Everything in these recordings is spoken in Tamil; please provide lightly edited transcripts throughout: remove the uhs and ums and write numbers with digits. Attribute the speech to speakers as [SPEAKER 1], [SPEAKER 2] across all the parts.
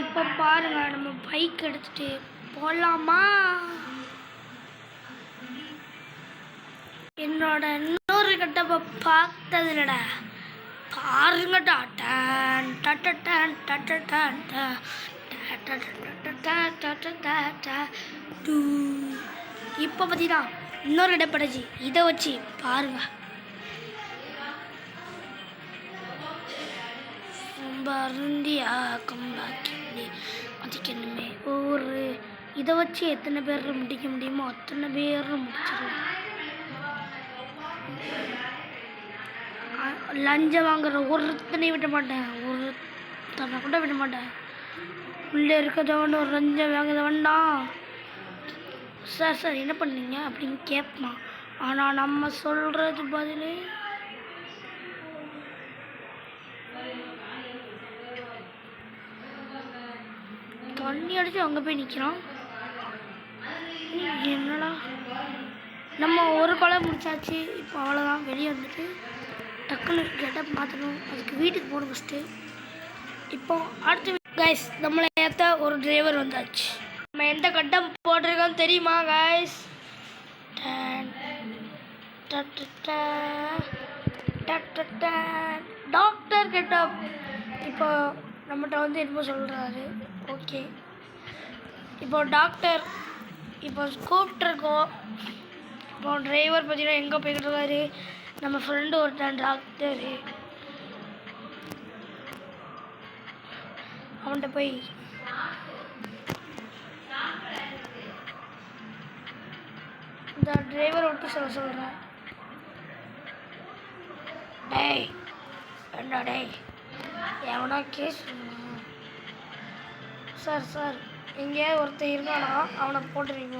[SPEAKER 1] இப்போ பாருங்க, நம்ம பைக் எடுத்துட்டு போகலாமா? என்னோட இன்னொரு கட்டப்ப பார்த்ததுலடா பாருங்கடா. டான் டட்டடான் டட்டடான் இப்போ பார்த்தீங்கன்னா இன்னொரு இடப்படைச்சி இதை வச்சு பாருங்க. ரொம்ப அருந்தியா கம்பாக்கி மதிக்கணுமே. ஒவ்வொரு இதை வச்சு எத்தனை பேர் முடிக்க முடியுமோ அத்தனை பேர் முடிச்சிடலாம். லஞ்சம் வாங்குற ஒருத்தனை விட மாட்டேன், ஒருத்தனை கூட விட மாட்டேன். உள்ளே இருக்கிறதவன் ஒரு லஞ்சம் வாங்குறத வேண்டாம். சார் சார் என்ன பண்ணீங்க அப்படின்னு கேட்பான். ஆனால் நம்ம சொல்கிறது பதில் தண்ணி அடித்து அங்கே போய் நிற்கிறான். என்னடா நம்ம ஒரு கொலை முடிச்சாச்சு. இப்போ அவ்வளோதான், வெளியே வந்துட்டு டக்குன்னு கெட்டப் மாற்றணும். அதுக்கு வீட்டுக்கு போகணும் ஃபஸ்ட்டு. இப்போ அடுத்த கைஸ் நம்மளை ஏற்ற ஒரு டிரைவர் வந்தாச்சு. நம்ம எந்த கட்டம் போட்டிருக்கோம் தெரியுமா கைஸ்? Doctor getup. இப்போ நம்மகிட்ட வந்து என்னமோ சொல்கிறாரு. ஓகே, இப்போ டாக்டர் இப்போ கூப்பிட்ருக்கோம். இப்போ டிரைவர் பார்த்தீங்கன்னா எங்கே போய்கிட்டு இருக்காரு? நம்ம ஃப்ரெண்டு ஒருத்தன் டாக்டரு, அவன்கிட்ட போய் இந்த டிரைவரை விட்டு சொல்கிறேன். டேய் என்ன டேய், எவனா கேஸ்? சார் சார் எங்கேயாவது ஒருத்தர் இருக்கானா, அவனை போட்டுருவீங்க.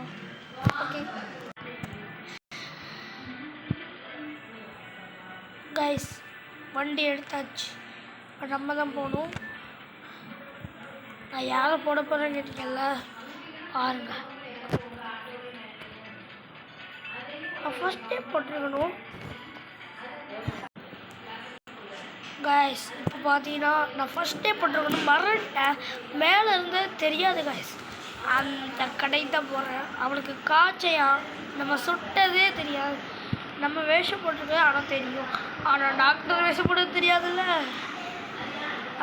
[SPEAKER 1] ஓகே கைஸ், வண்டி எடுத்தாச்சு. இப்போ நம்ம தான் போகணும். நான் யாரை போட போகிறேன்னு கேட்டீங்கல்ல, பாருங்க. நான் ஃபஸ்ட்டே போட்டிருக்கணும் கைஸ். இப்போ பார்த்தீங்கன்னா நான் ஃபஸ்ட்டே போட்டிருக்கணும், மறந்துட்டேன். மேலே இருந்து தெரியாது கைஸ். அந்த கடை தான் போகிறேன். அவளுக்கு காய்ச்சையா, நம்ம சுட்டதே தெரியாது. நம்ம வேஷம் போட்டிருக்கோம் ஆனால் தெரியும். ஆனால் டாக்டர் வேஷம் போட்டது தெரியாதுல்ல.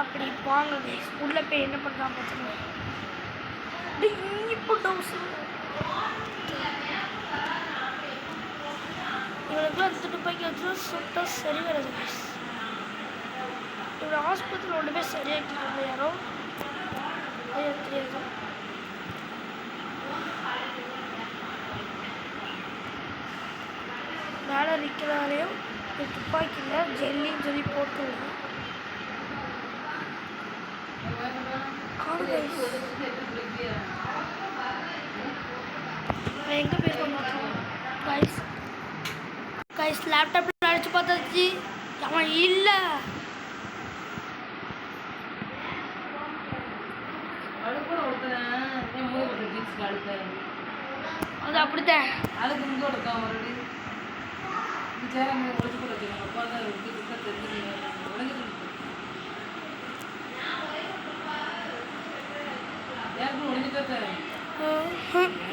[SPEAKER 1] அப்படி வாங்க கைஸ், உள்ளே போய் என்ன பண்ணுறான் பார்த்துங்க. இப்போ டவுஸ் இவனுக்குலாம் எடுத்துட்டு போய் வச்சு சுட்டால் சரி வராது கைஸ். இவனை ஆஸ்பத்திரியில் ஒன்றுமே சரியாக்கிட்டு யாரோ தெரியாது. மேலே நிற்கிறதாலையும் துப்பாக்கியில் ஜெல்லின்னு சொல்லி போட்டு எங்கே போயிருக்க மாட்டோம் கைஸ். கைஸ் லேப்டாப்பில் அடிச்சு பார்த்தாச்சு, அவன் இல்லை. அது அப்படித்தான்.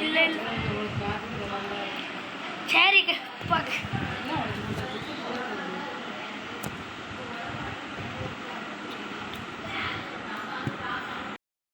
[SPEAKER 1] இல்லை இல்லை சரி பாக்கு.